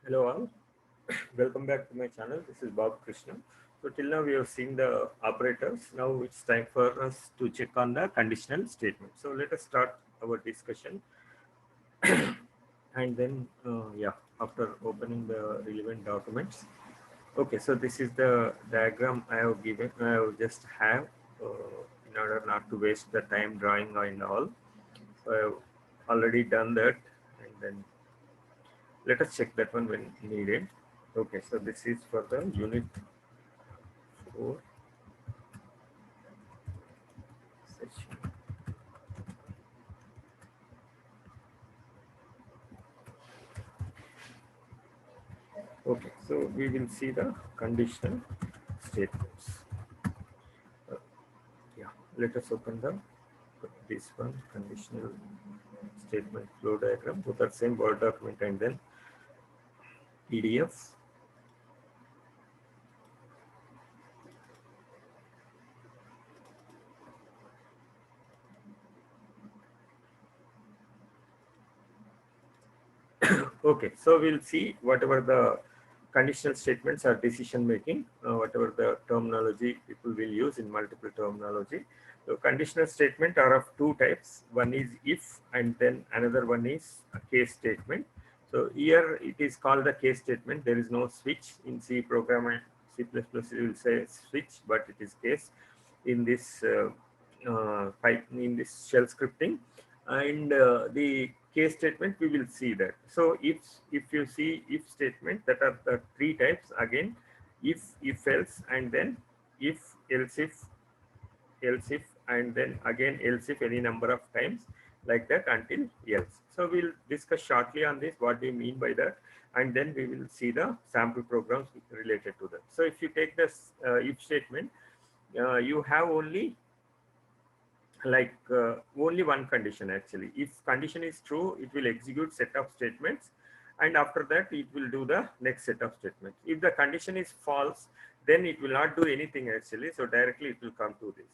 Hello all, welcome back to my channel. This is Bob Krishna. So till now we have seen the operators. Now it's time for us to check on the conditional statement. So let us start our discussion and then after opening the relevant documents. Okay, so this is the diagram I have given. I have just have in order not to waste the time drawing and all. So I have already done that, and then let us check that one when needed. Okay, so this is for the unit 4 session. Okay, so we will see the conditional statements. Uh, yeah, let us open the this one conditional statement flow diagram. Both are same Word document and then PDF. Okay, so we'll see whatever the conditional statements are decision making, whatever the terminology people will use in multiple terminology. So conditional statement are of two types. One is if, and then another one is a case statement. So here it is called the case statement. There is no switch in C program and C++. You will say switch, but it is case in this pipe in this shell scripting. And the case statement we will see that. So if you see if statement, that are the three types again: if else, and then if else if, and then again else if any number of times, like that until else. So we'll discuss shortly on this, what do you mean by that, and then we will see the sample programs related to that. So if you take this if statement, you have only only one condition actually. If condition is true, it will execute set of statements, and after that it will do the next set of statements. If the condition is false, then it will not do anything actually, so directly it will come to this.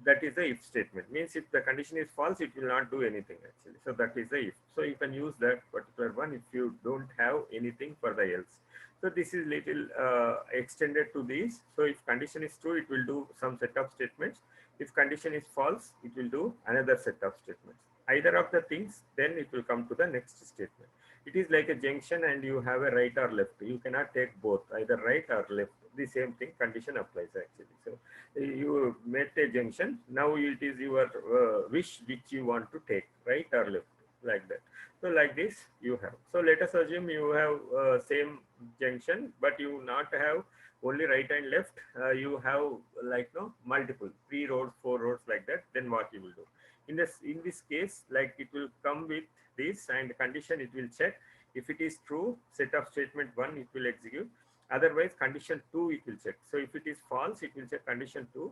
That is the if statement. Means if the condition is false, it will not do anything actually. So that is the if. So you can use that particular one if you don't have anything for the else. So this is little extended to these. So if condition is true, it will do some set of statements. If condition is false, it will do another set of statements. Either of the things, then it will come to the next statement. It is like a junction and you have a right or left. You cannot take both, either right or left. The same thing, condition applies actually. So you made a junction. Now it is your wish which you want to take, right or left, like that. So like this you have. So let us assume you have same junction, but you not have only right and left. You have like no multiple 3 roads, 4 roads, like that. Then what you will do in this case, like it will come with this and condition, it will check. If it is true, set of statement 1 it will execute. Otherwise condition 2 it will check. So if it is false, it will check condition 2.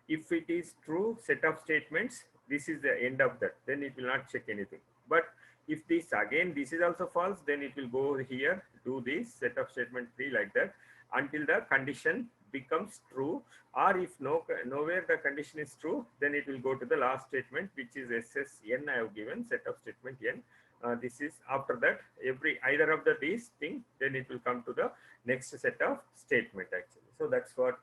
If it is true, set of statements, this is the end of that, then it will not check anything. But if this again, this is also false, then it will go here, do this set of statement 3, like that, until the condition becomes true. Or if nowhere the condition is true, then it will go to the last statement, which is ssn. I have given set of statement n. This is after that, every either of the these thing, then it will come to the next set of statement actually. So that's what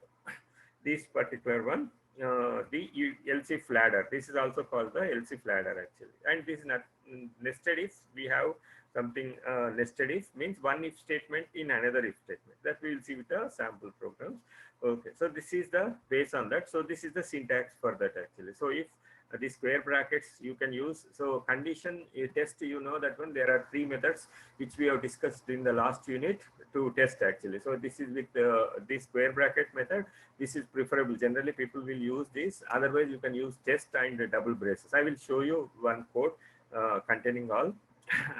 this particular one, the else if ladder. This is also called the else if ladder actually. And this not nested if. We have something nested if means one if statement in another if statement, that we will see with the sample programs. Okay, so this is the base on that. So this is the syntax for that actually. So if the square brackets you can use. So condition test, you know that one, there are 3 methods which we have discussed in the last unit to test actually. So this is with this square bracket method. This is preferable. Generally people will use this. Otherwise you can use test and double braces. I will show you one code containing all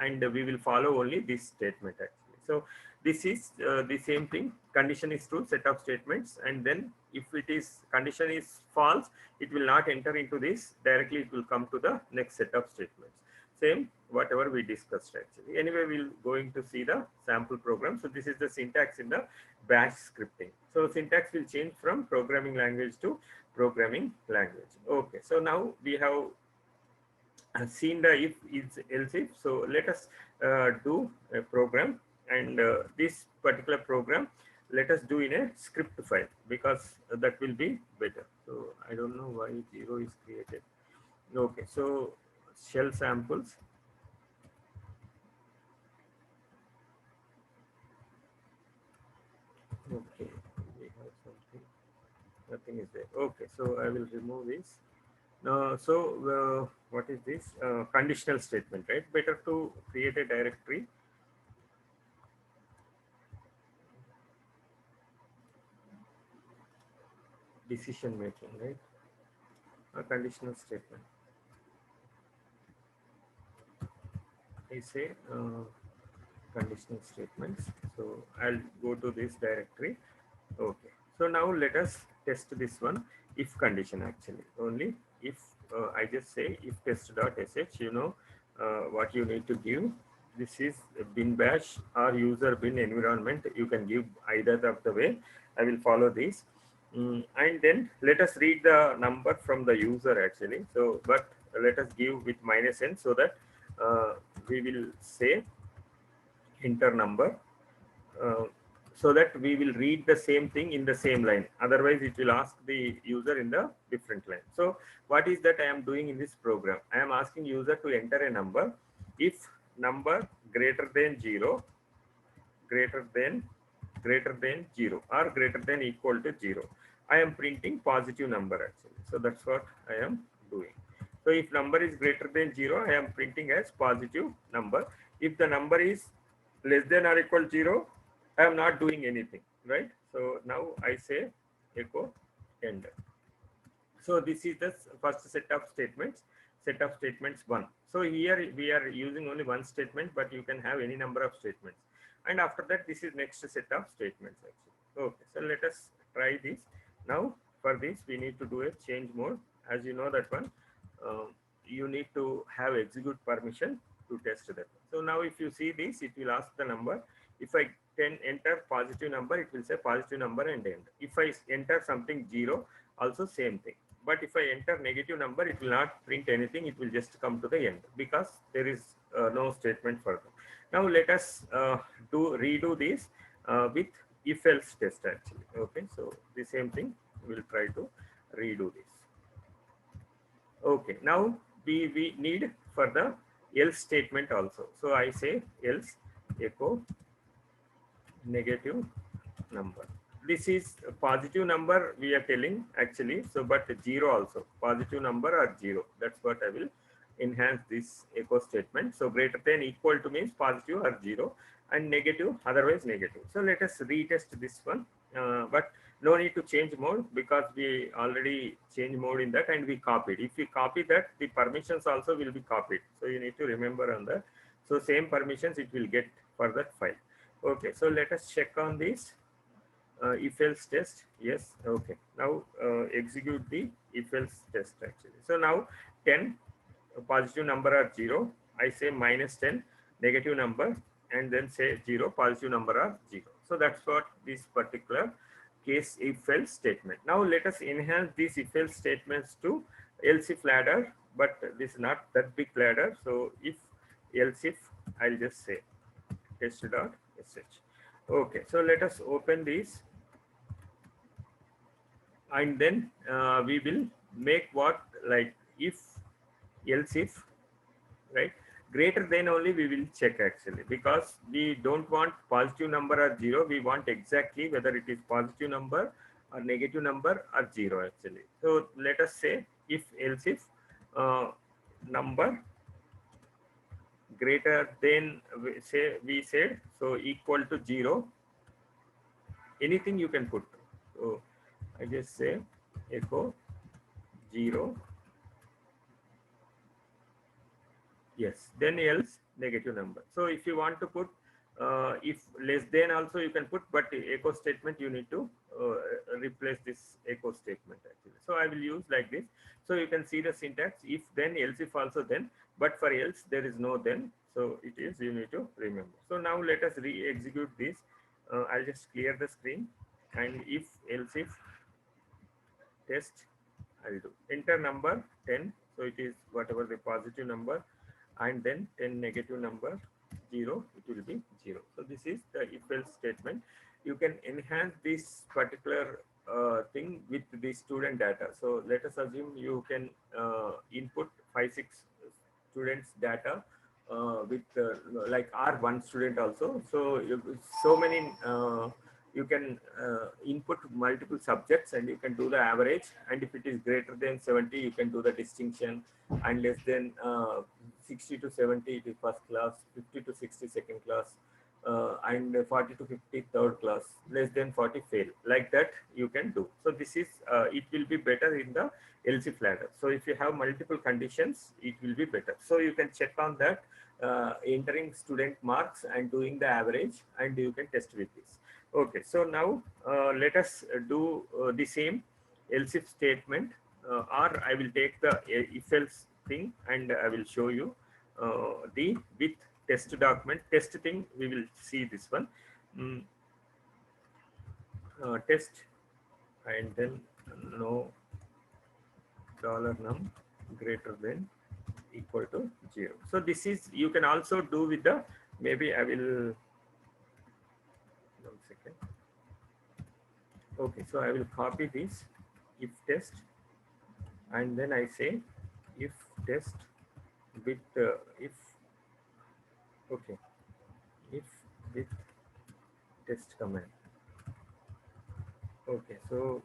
and we will follow only this statement actually. So this is the same thing. Condition is true, set of statements, and then if it is condition is false, it will not enter into this. Directly it will come to the next set of statements. Same whatever we discussed actually. Anyway, we'll going to see the sample program. So this is the syntax in the bash scripting. So syntax will change from programming language to programming language. Okay, so now we have seen the if is else if. So let us do a program and this particular program, let us do in a script file, because that will be better. So I don't know why 0 is created. Okay, so shell samples. Okay, we have something. Nothing is there. Okay, so I will remove this. What is this? Conditional statement, right? Better to create a directory. Decision making, right? A conditional statement. I say conditional statements. So I'll go to this directory. Okay. So now let us test this one. If condition, actually only if I just say if test.sh, what you need to give. This is bin bash or user bin environment. You can give either of the way. I will follow this. And then let us read the number from the user, actually. So, but let us give with -n, so that we will say enter number, uh, so that we will read the same thing in the same line. Otherwise, it will ask the user in the different line. So what is that I am doing in this program? I am asking user to enter a number. If number greater than 0, greater than 0, or greater than equal to 0, I am printing positive number, actually. So that's what I am doing. So if number is greater than 0, I am printing as positive number. If the number is less than or equal to 0, I am not doing anything, right? So now I say echo end. So this is the first set of statements 1. So here we are using only one statement, but you can have any number of statements. And after that, this is next set of statements, actually. Okay, so let us try this. Now for this, we need to do a change mode. As you know that one, you need to have execute permission to test that. So now if you see this, it will ask the number. If I can enter positive number, it will say positive number and end. If I enter something 0, also same thing. But if I enter negative number, it will not print anything. It will just come to the end, because there is no statement further. Now let us redo this with if else test, actually. Okay, so the same thing, we'll try to redo this. Okay, now we need for the else statement also. So I say else echo negative number. This is a positive number we are telling, actually. So but 0 also, positive number or 0. That's what I will enhance this echo statement. So greater than equal to means positive or 0, and negative otherwise negative. So let us retest this one, but no need to change mode, because we already changed mode in that and we copied. If we copy that, the permissions also will be copied. So you need to remember on that. So same permissions it will get for that file. Okay, so let us check on this. If else test, yes. Okay, now execute the if else test, actually. So now 10 positive number are 0, I say -10 negative number, and then say 0 positive number are 0. So that's what this particular case if else statement. Now let us enhance these if else statements to else if ladder, but this is not that big ladder. So if else if, I'll just say test.sh. Okay, so let us open this, and then we will make what, like if else if, right, greater than only we will check, actually, because we don't want positive number or 0. We want exactly whether it is positive number or negative number or 0, actually. So let us say if else if number greater than, we said, so equal to 0, anything you can put. So I just say echo 0, yes, then else negative number. So if you want to put if less than also you can put, but echo statement you need to replace this echo statement, actually. So I will use like this. So you can see the syntax: if then, else if also then, but for else there is no then. So it is, you need to remember. So now let us re-execute this. I'll just clear the screen, and if else if test, I'll do enter number 10. So it is whatever the positive number, and then 10 negative number 0, it will be 0. So this is the if else statement. You can enhance this particular thing with the student data. So let us assume you can input 5-6 students data with like R1 student also. So so many you can input multiple subjects and you can do the average, and if it is greater than 70 you can do the distinction, and less than 60 to 70 it is first class, 50 to 60 second class, and 40 to 50 third class, less than 40 fail, like that you can do. So this is it will be better in the else if ladder. So if you have multiple conditions it will be better. So you can check on that, entering student marks and doing the average, and you can test with this. Okay, so now let us do the same else if statement, or I will take the if else thing and I will show you the with test document test thing. We will see this one, test, and then no $num greater than equal to 0. So this is, you can also do with the, maybe I will, 1 second. Okay, so I will copy this if test, and then I say if test with if, okay, if with test command. Okay, so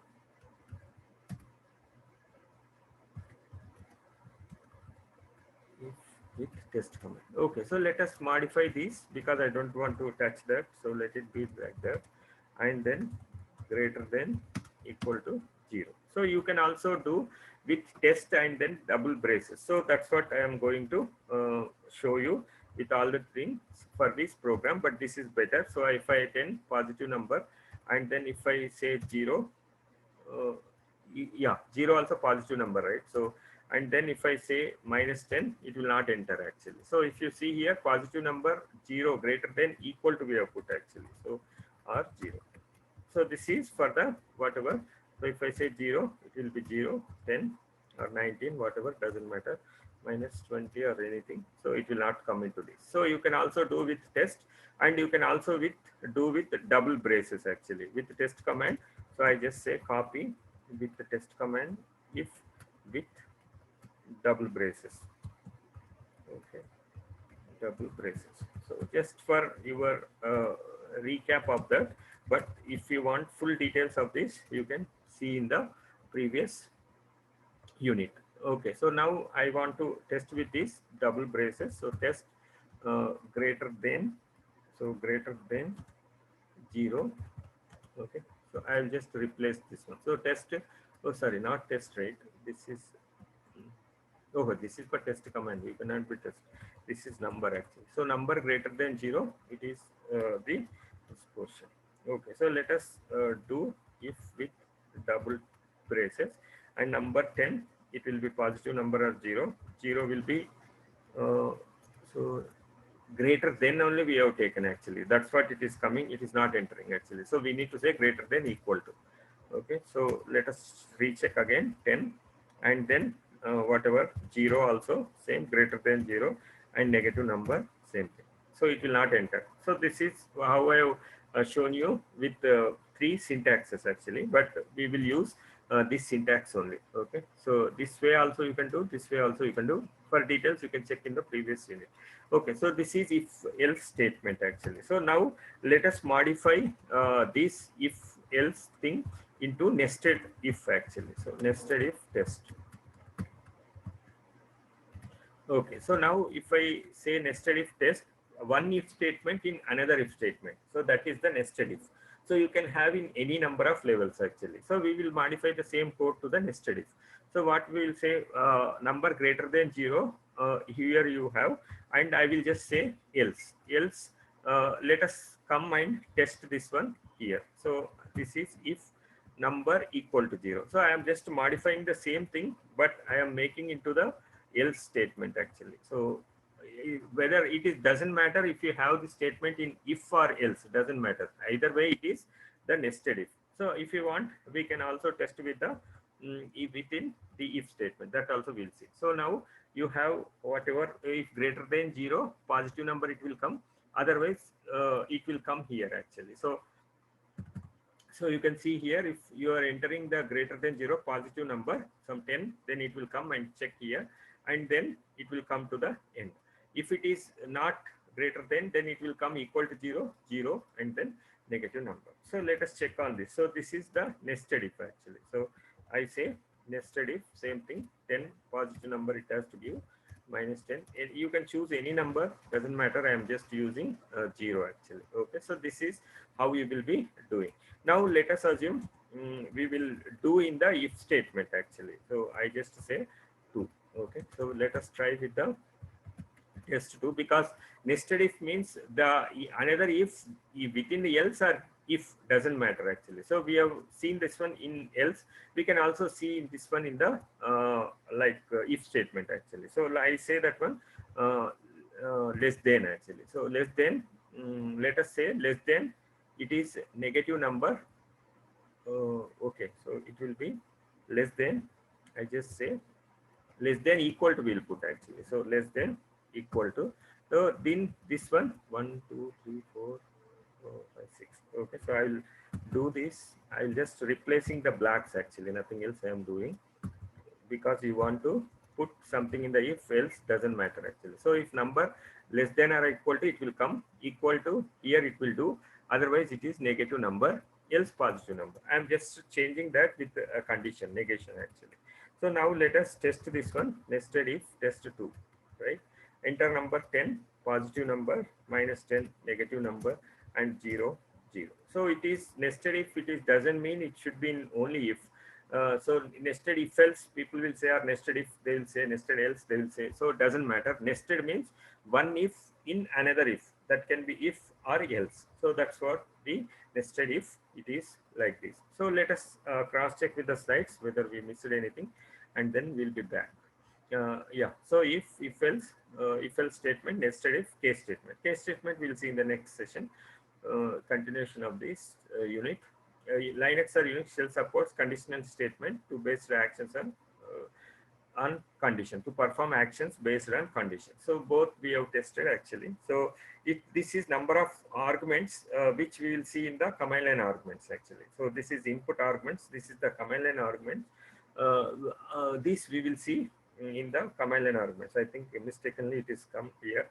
if with test command. Okay, so let us modify this because I don't want to touch that. So let it be like that, and then greater than equal to 0. So you can also do with test and then double braces. So that's what I am going to show you with all the things for this program, but this is better. So if I attend positive number, and then if I say 0, yeah, 0 also positive number, right? So, and then if I say -10, it will not enter actually. So if you see here, positive number 0 greater than equal to we have put actually. So, or 0. So this is for the whatever. So if I say 0, it will be 0, 10 or 19, whatever, doesn't matter, -20 or anything. So it will not come into this. So you can also do with test, and you can also do with double braces actually with the test command. So I just say copy with the test command if with double braces. Okay, double braces. So just for your recap of that, but if you want full details of this, you can see in the previous unit. Okay, so now I want to test with these double braces. So test greater than, so greater than 0. Okay, so I'll just replace this one. So test, oh sorry, not test rate. This is, oh, this is for test command. You cannot be test. This is number actually. So number greater than 0, it is the this portion. Okay, so let us do if with double braces, and number 10, it will be positive number or 0. 0 will be so greater than only we have taken actually. That's what it is coming. It is not entering actually. So we need to say greater than equal to. Okay, so let us recheck again 10, and then whatever 0 also same, greater than 0, and negative number same thing. So it will not enter. So this is how I have shown you with 3 syntaxes actually, but we will use this syntax only. Okay, so this way also you can do, this way also you can do. For details you can check in the previous unit. Okay, so this is if else statement actually. So now let us modify this if else thing into nested if actually. So nested if test. Okay, so now if I say nested if test, one if statement in another if statement. So that is the nested if. So you can have in any number of levels actually. So we will modify the same code to the nested if. So what we will say, number greater than 0, here you have, and I will just say else. Else, let us come and test this one here. So this is if number equal to 0. So I am just modifying the same thing, but I am making into the else statement actually. So whether it is, doesn't matter if you have the statement in if or else, doesn't matter. Either way it is the nested if. So if you want, we can also test with the within the if statement, that also we'll see. So now you have whatever, if greater than 0, positive number it will come, Otherwise, it will come here actually. So you can see here, if you are entering the greater than 0 positive number, some 10, then it will come and check here, and then it will come to the end. If it is not greater than, then it will come equal to 0, 0, and then negative number. So let us check on this. So this is the nested if actually. So I say nested if, same thing, 10 positive number it has to give, minus 10, and you can choose any number, doesn't matter. I am just using 0 actually. Okay, so this is how we will be doing. Now let us assume we will do in the if statement actually. So I just say 2. Okay, so let us try with the test 2, because nested if means the another if within the else or if doesn't matter actually. So we have seen this one in else. We can also see this one in the if statement actually. So I say that one less than actually. So less than, let us say less than, it is negative number. Okay, so it will be less than, I just say less than equal to will put actually. So less than equal to, so then this one 1 2 3 4 5 6. Okay, so I will do this. I'll just replacing the blacks actually, nothing else I am doing, because you want to put something in the if else doesn't matter actually. So if number less than or equal to, it will come, equal to here it will do, otherwise it is negative number, else positive number. I am just changing that with a condition, negation actually. So now let us test this one, nested if test 2, right? Enter number 10 positive number, minus 10 negative number, and 0 0. So it is nested if, it is doesn't mean it should be in only if. So nested if else people will say, or nested if they will say, nested else they will say. So it doesn't matter. Nested means one if in another if, that can be if or else. So that's what the nested if, it is like this. So let us cross check with the slides whether we missed anything, and then we'll be back. Yeah, so if else statement, nested if, case statement we'll see in the next session. Continuation of this unit. Linux or Unix shell supports conditional statement to based actions on condition, to perform actions based on condition. So both we have tested actually. So this is number of arguments which we will see in the command line arguments actually. So this is input arguments, this is the command line argument. This we will see in the command line arguments. I think mistakenly it is come here.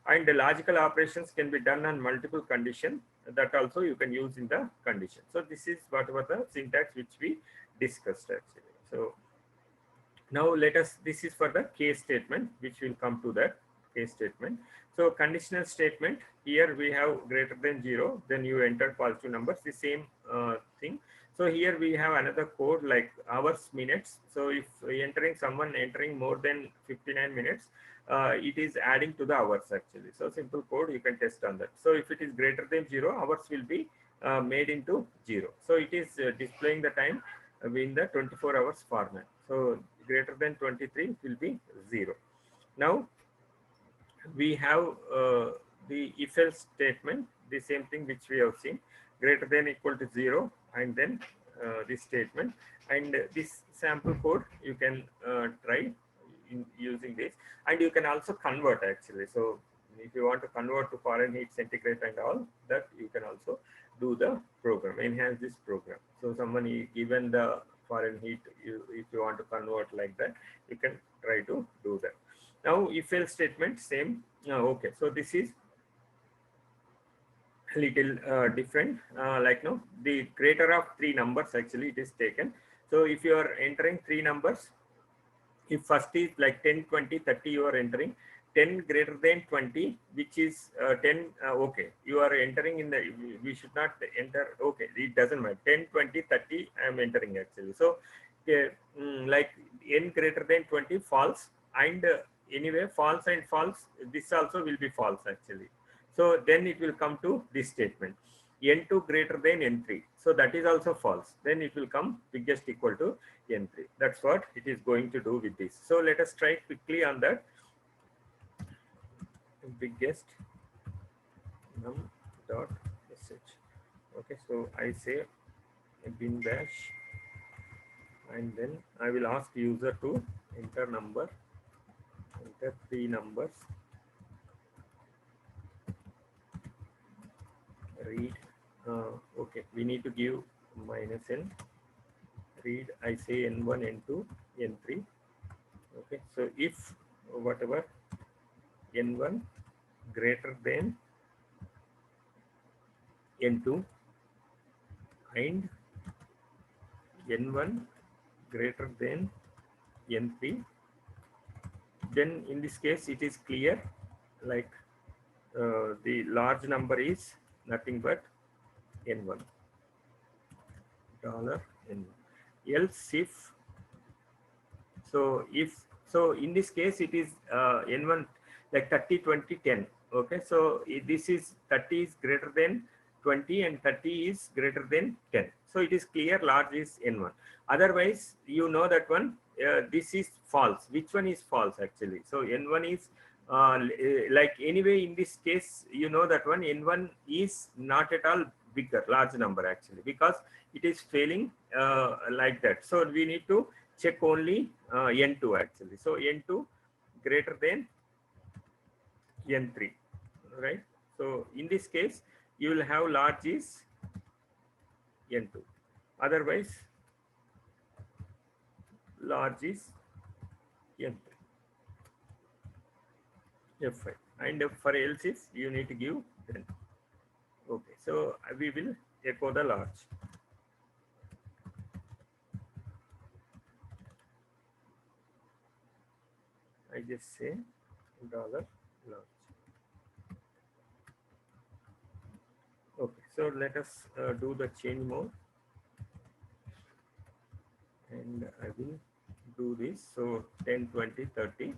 And the logical operations can be done on multiple conditions, that also you can use in the condition. So this is whatever the syntax which we discussed actually. So now let us, this is for the case statement, which will come to that case statement. So conditional statement, here we have greater than 0, then you enter positive numbers, the same thing. So here we have another code like hours, minutes. So if someone entering more than 59 minutes, it is adding to the hours actually. So simple code, you can test on that. So if it is greater than 0, hours will be made into 0. So it is displaying the time in the 24 hours format. So greater than 23 will be 0. Now we have the if else statement, the same thing which we have seen, greater than equal to 0, and then this statement, and this sample code you can try in using this, and you can also convert actually. So if you want to convert to Fahrenheit, centigrade and all that, you can also do the program, enhance this program. So someone given the Fahrenheit, if you want to convert like that, you can try to do that. Now if else statement, same. Okay, so this is little different, like no, the greater of 3 numbers actually it is taken. So if you are entering 3 numbers, if first is like 10 20 30, you are entering 10 greater than 20, which is 10, okay, you are entering in the, we should not enter, okay, it doesn't matter, 10 20 30 I am entering actually. So like n greater than 20 false, and anyway false and false, this also will be false actually. So then it will come to this statement, n2 greater than n3, so that is also false, then it will come biggest equal to n3. That's what it is going to do with this. So let us try quickly on that. Biggest num dot sh. Okay, so I say bin bash, and then I will ask user to enter number, enter 3 numbers, read, okay, we need to give minus n, read, I say n1, n2, n3. Okay, so if whatever n1 greater than n2 and n1 greater than n3, then in this case it is clear, like the large number is nothing but n1, dollar n1. Else if, so if, so in this case it is n1 like 30 20 10. Okay, so this is 30 is greater than 20 and 30 is greater than 10, so it is clear large is n1. Otherwise you know that one, this is false. Which one is false actually? So n1 is like, anyway in this case you know that one, n1 is not at all bigger large number actually, because it is failing like that. So we need to check only n2 actually. So n2 greater than n3, right? So in this case you will have large is n2, otherwise large is n3, f5. And for else if you need to give 10. Okay, so we will echo the large. I just say dollar large. Okay, so let us do the change mode, and I will do this. So 10 20 30,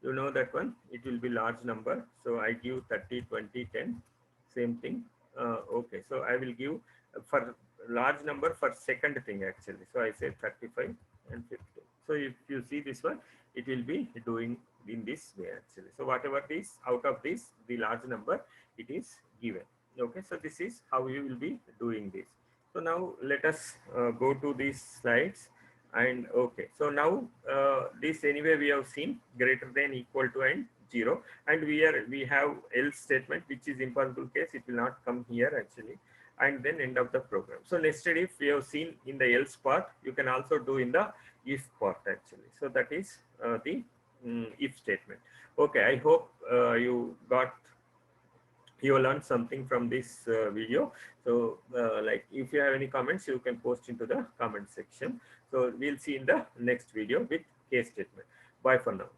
you know that one, it will be large number, so I give 30 20 10, same thing. Okay, so I will give for large number for second thing actually, so I say 35 and 50. So if you see this one, it will be doing in this way actually. So whatever this out of this, the large number, it is given. Okay, so this is how you will be doing this. So now let us go to these slides. And okay, so now this anyway we have seen greater than, equal to, and 0, and we have else statement, which is impossible case, it will not come here actually, and then end of the program. So nested if we have seen in the else part, you can also do in the if part actually. So that is the if statement. Okay, I hope you learned something from this video. So like, if you have any comments, you can post into the comment section. So we'll see in the next video with case statement. Bye for now.